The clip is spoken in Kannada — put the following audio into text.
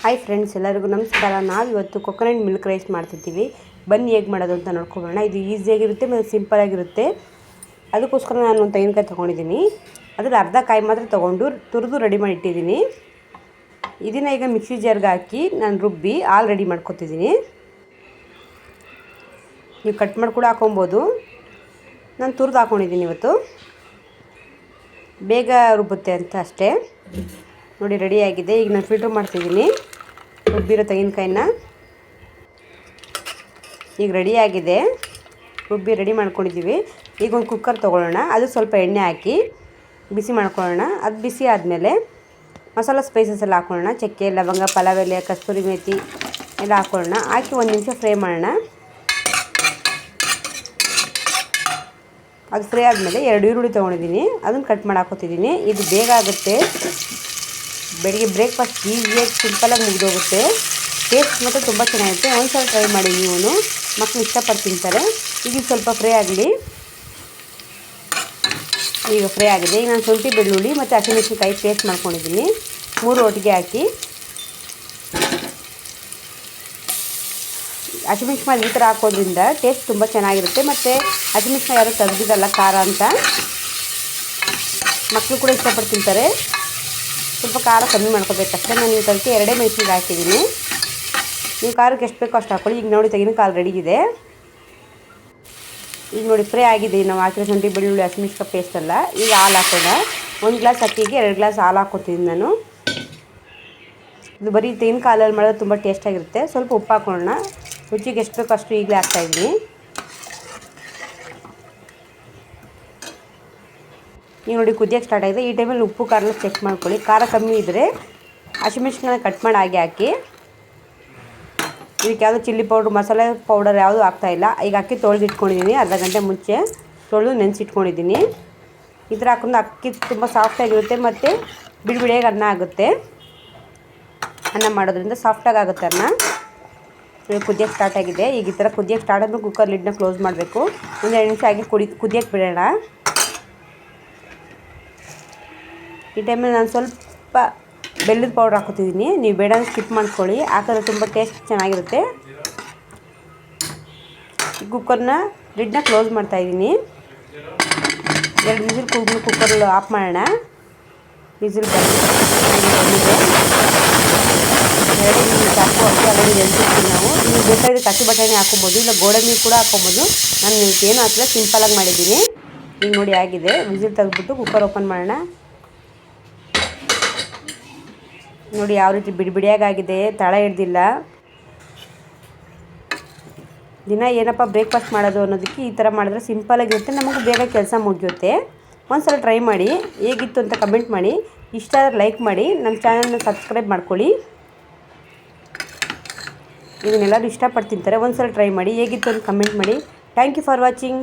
ಹಾಯ್ ಫ್ರೆಂಡ್ಸ್, ಎಲ್ಲರಿಗೂ ನಮಸ್ಕಾರ. ನಾವಿವತ್ತು ಕೊಕೊನಟ್ ಮಿಲ್ಕ್ ರೈಸ್ ಮಾಡ್ತಿದ್ದೀವಿ. ಬನ್ನಿ ಹೇಗೆ ಮಾಡೋದು ಅಂತ ನೋಡ್ಕೊಳ್ಳೋಣ. ಇದು ಈಸಿಯಾಗಿರುತ್ತೆ ಮತ್ತು ಸಿಂಪಲಾಗಿರುತ್ತೆ. ಅದಕ್ಕೋಸ್ಕರ ನಾನು ಒಂದು ತೆಂಗಿನಕಾಯಿ ತೊಗೊಂಡಿದ್ದೀನಿ. ಅದರಲ್ಲಿ ಅರ್ಧ ಕಾಯಿ ಮಾತ್ರ ತೊಗೊಂಡು ತುರಿದು ರೆಡಿ ಮಾಡಿ ಇಟ್ಟಿದ್ದೀನಿ. ಇದನ್ನು ಈಗ ಮಿಕ್ಸಿ ಜಾರ್ಗೆ ಹಾಕಿ ನಾನು ರುಬ್ಬಿ ಹಾಲು ರೆಡಿ ಮಾಡ್ಕೊತಿದ್ದೀನಿ. ನೀವು ಕಟ್ ಮಾಡಿ ಕೂಡ ಹಾಕೊಬೋದು. ನಾನು ತುರಿದು ಹಾಕ್ಕೊಂಡಿದ್ದೀನಿ. ಇವತ್ತು ಬೇಗ ರುಬ್ಬುತ್ತೆ ಅಂತ ಅಷ್ಟೇ. ನೋಡಿ, ರೆಡಿಯಾಗಿದೆ. ಈಗ ನಾನು ಫಿಲ್ಟ್ರ್ ಮಾಡ್ತಿದ್ದೀನಿ ರುಬ್ಬಿರೋ ತೆಂಗಿನಕಾಯಿನ. ಈಗ ರೆಡಿಯಾಗಿದೆ. ರುಬ್ಬಿ ರೆಡಿ ಮಾಡ್ಕೊಂಡಿದ್ದೀವಿ. ಈಗ ಒಂದು ಕುಕ್ಕರ್ ತೊಗೊಳ್ಳೋಣ. ಅದು ಸ್ವಲ್ಪ ಎಣ್ಣೆ ಹಾಕಿ ಬಿಸಿ ಮಾಡ್ಕೊಳ್ಳೋಣ. ಅದು ಬಿಸಿ ಆದಮೇಲೆ ಮಸಾಲ ಸ್ಪೈಸಸ್ ಎಲ್ಲ ಹಾಕ್ಕೊಳ್ಳೋಣ. ಚಕ್ಕೆ, ಲವಂಗ, ಪಲಾವ್ ಎಲೆ, ಕಸ್ತೂರಿ ಮೇಥಿ ಎಲ್ಲ ಹಾಕ್ಕೊಳ್ಳೋಣ. ಹಾಕಿ ಒಂದು ನಿಮಿಷ ಫ್ರೈ ಮಾಡೋಣ. ಅದು ಫ್ರೈ ಆದಮೇಲೆ 2 ಈರುಳ್ಳಿ ತೊಗೊಂಡಿದ್ದೀನಿ. ಅದನ್ನು ಕಟ್ ಮಾಡಿ ಹಾಕೋತಿದ್ದೀನಿ. ಇದು ಬೇಗ ಆಗುತ್ತೆ. ಬೆಳಿಗ್ಗೆ ಬ್ರೇಕ್ಫಾಸ್ಟ್ ಈಸಿಯಾಗಿ ಸಿಂಪಲಾಗಿ ಮುಗಿದೋಗುತ್ತೆ. ಟೇಸ್ಟ್ ಮಾತ್ರ ತುಂಬ ಚೆನ್ನಾಗಿರುತ್ತೆ. ಒಂದ್ಸಲ ಟ್ರೈ ಮಾಡಿ. ನೀವು ಮಕ್ಕಳು ಇಷ್ಟಪಟ್ಟು ತಿಂತಾರೆ. ಈಗ ಸ್ವಲ್ಪ ಫ್ರೈ ಆಗಲಿ. ಈಗ ಫ್ರೈ ಆಗಿದೆ. ಈಗ ನಾನು ಶುಂಠಿ, ಬೆಳ್ಳುಳ್ಳಿ ಮತ್ತು ಹಸಿಮೆಣಸಿನಕಾಯಿ ಪೇಸ್ಟ್ ಮಾಡ್ಕೊಂಡಿದ್ದೀನಿ. 3 ಒಟ್ಟಿಗೆ ಹಾಕಿ ಹಸಿಮೆಣಸಿನಕಾಯಿ ಈ ಥರ ಹಾಕೋದ್ರಿಂದ ಟೇಸ್ಟ್ ತುಂಬ ಚೆನ್ನಾಗಿರುತ್ತೆ. ಮತ್ತು ಹಸಿಮೆಣಸಿನಕಾಯಿ ಯಾರು ತೆಗ್ದಿದ್ದಲ್ಲ ಖಾರ ಅಂತ. ಮಕ್ಕಳು ಕೂಡ ಇಷ್ಟಪಟ್ಟು ತಿಂತಾರೆ. ಸ್ವಲ್ಪ ಖಾರ ಕಮ್ಮಿ ಮಾಡ್ಕೋಬೇಕಷ್ಟೇ. ನಾನು ಇವತ್ತಕ್ಕೆ 2 ಮೆಣಸಿನಕಾಯಿ ಹಾಕಿದ್ದೀನಿ. ನೀವು ಖಾರಕ್ಕೆ ಎಷ್ಟು ಬೇಕೋ ಅಷ್ಟು ಹಾಕ್ಕೊಳ್ಳಿ. ಈಗ ನೋಡಿ, ತೆಂಗಿನಕಾಯಿ ರೆಡಿ ಇದೆ. ಈಗ ನೋಡಿ, ಫ್ರೈ ಆಗಿದೆ. ನಾವು ಹಾಕಿರೋ ಶುಂಠಿ, ಬೆಳ್ಳುಳ್ಳಿ, ಹಸಿಮೆಣಸಿನಕಾಯಿ ಪೇಸ್ಟ್ ಎಲ್ಲ. ಈಗ ಹಾಲು ಹಾಕೋಣ. 1 ಗ್ಲಾಸ್ ಅಕ್ಕಿಗೆ 2 ಗ್ಲಾಸ್ ಹಾಲು ಹಾಕ್ಕೊತೀನಿ ನಾನು. ಇದು ಬರೀ ತೆಂಗಿನಕಾಯಿ ಹಾಲಲ್ಲಿ ಮಾಡಿದ್ರೆ ತುಂಬ ಟೇಸ್ಟಾಗಿರುತ್ತೆ. ಸ್ವಲ್ಪ ಉಪ್ಪು ಹಾಕೊಳ್ಳೋಣ. ರುಚಿಗೆ ಎಷ್ಟು ಬೇಕೋ ಅಷ್ಟು ಈಗಲೇ ಹಾಕ್ತಾಯಿದ್ದೀನಿ. ಈಗ ನೋಡಿ, ಕುದಿಯೋಕ್ಕೆ ಸ್ಟಾರ್ಟ್ ಆಗಿದೆ. ಈ ಟೈಮಲ್ಲಿ ಉಪ್ಪು ಖಾರ ಚೆಕ್ ಮಾಡ್ಕೊಳ್ಳಿ. ಖಾರ ಕಮ್ಮಿ ಇದ್ದರೆ ಹಸಿಮೆಣಸಿನಕಾಯಿ ಕಟ್ ಮಾಡಿ ಹಾಕಿ. ಇದಕ್ಕೆ ಯಾವುದು ಚಿಲ್ಲಿ ಪೌಡ್ರ್, ಮಸಾಲೆ ಪೌಡರ್ ಯಾವುದು ಹಾಕ್ತಾಯಿಲ್ಲ. ಈಗ ಅಕ್ಕಿ ತೊಳೆದು ಇಟ್ಕೊಂಡಿದ್ದೀನಿ. ಅರ್ಧ ಗಂಟೆ ಮುಂಚೆ ತೊಳೆದು ನೆನೆಸಿಟ್ಕೊಂಡಿದ್ದೀನಿ. ಈ ಥರ ಹಾಕೊಂಡು ಅಕ್ಕಿ ತುಂಬ ಸಾಫ್ಟಾಗಿರುತ್ತೆ ಮತ್ತು ಬಿಡಿಯಾಗಿ ಅನ್ನ ಆಗುತ್ತೆ. ಅನ್ನ ಮಾಡೋದ್ರಿಂದ ಸಾಫ್ಟಾಗಿ ಆಗುತ್ತೆ ಅನ್ನ. ಕುದಿಯೋಕ್ಕೆ ಸ್ಟಾರ್ಟ್ ಆಗಿದೆ. ಈಗ ಈ ಥರ ಕುದಿಯೋಕ್ಕೆ ಸ್ಟಾರ್ಟ್ ಆದ್ಮೇಲೆ ಕುಕ್ಕರ್ ಲಿಡ್ನ ಕ್ಲೋಸ್ ಮಾಡಬೇಕು. ಒಂದು 2 ನಿಮಿಷ ಆಗಿ ಕುದಿಯೋಕ್ಕೆ ಬಿಡೋಣ. ಈ ಟೈಮಲ್ಲಿ ನಾನು ಸ್ವಲ್ಪ ಬೆಲ್ಲದ ಪೌಡ್ರ್ ಹಾಕೋತಿದ್ದೀನಿ. ನೀವು ಬೇಡ ಸ್ಕಿಪ್ ಮಾಡ್ಕೊಳ್ಳಿ. ಹಾಕಿದ್ರೆ ತುಂಬ ಟೇಸ್ಟ್ ಚೆನ್ನಾಗಿರುತ್ತೆ. ಈ ಕುಕ್ಕರ್ನ ಲಿಡ್ನ ಕ್ಲೋಸ್ ಮಾಡ್ತಾಯಿದ್ದೀನಿ. 2 ವಿಸಿಲ್ ಕೂಗಿ ಕುಕ್ಕರ್ ಆಫ್ ಮಾಡೋಣ. ವಿಸಿಲ್ ಬಂದಿದೆ. 2 ನಿಮಿಷ ಹಾಕಿ ಅದರಲ್ಲಿ ನೆನೆಸಿರ್ತೀವಿ ನಾವು. ನೀವು ಬೇಕಾದ್ರೆ ಕಸಿ ಬಟಾಣಿ ಹಾಕೊಬೋದು, ಇಲ್ಲ ಗೋಡಂಬಿ ಕೂಡ ಹಾಕೊಬೋದು. ನಾನು ಏನು ಹಾಕಿಲ್ಲ, ಸಿಂಪಲಾಗಿ ಮಾಡಿದ್ದೀನಿ. ಈಗ ನೋಡಿ ಆಗಿದೆ. ವಿಸಿಲ್ ತೆಗೆದ್ಬಿಟ್ಟು ಕುಕ್ಕರ್ ಓಪನ್ ಮಾಡೋಣ. ನೋಡಿ ಯಾವ ರೀತಿ ಬಿಡಿಯಾಗಾಗಿದೆ. ತಳ ಹಿಡ್ದಿಲ್ಲ. ದಿನ ಏನಪ್ಪ ಬ್ರೇಕ್ಫಾಸ್ಟ್ ಮಾಡೋದು ಅನ್ನೋದಕ್ಕೆ ಈ ಥರ ಮಾಡಿದ್ರೆ ಸಿಂಪಲಾಗಿರುತ್ತೆ. ನಮಗೆ ಬೇಗ ಕೆಲಸ ಮುಗಿಯುತ್ತೆ. ಒಂದ್ಸಲ ಟ್ರೈ ಮಾಡಿ. ಹೇಗಿತ್ತು ಅಂತ ಕಮೆಂಟ್ ಮಾಡಿ. ಇಷ್ಟ ಆದರೆ ಲೈಕ್ ಮಾಡಿ. ನಮ್ಮ ಚಾನಲ್ನ ಸಬ್ಸ್ಕ್ರೈಬ್ ಮಾಡ್ಕೊಳ್ಳಿ. ಇದನ್ನೆಲ್ಲರೂ ಇಷ್ಟಪಟ್ಟು ತಿಂತಾರೆ. ಒಂದ್ಸಲ ಟ್ರೈ ಮಾಡಿ. ಹೇಗಿತ್ತು ಅಂತ ಕಮೆಂಟ್ ಮಾಡಿ. Thank you for watching.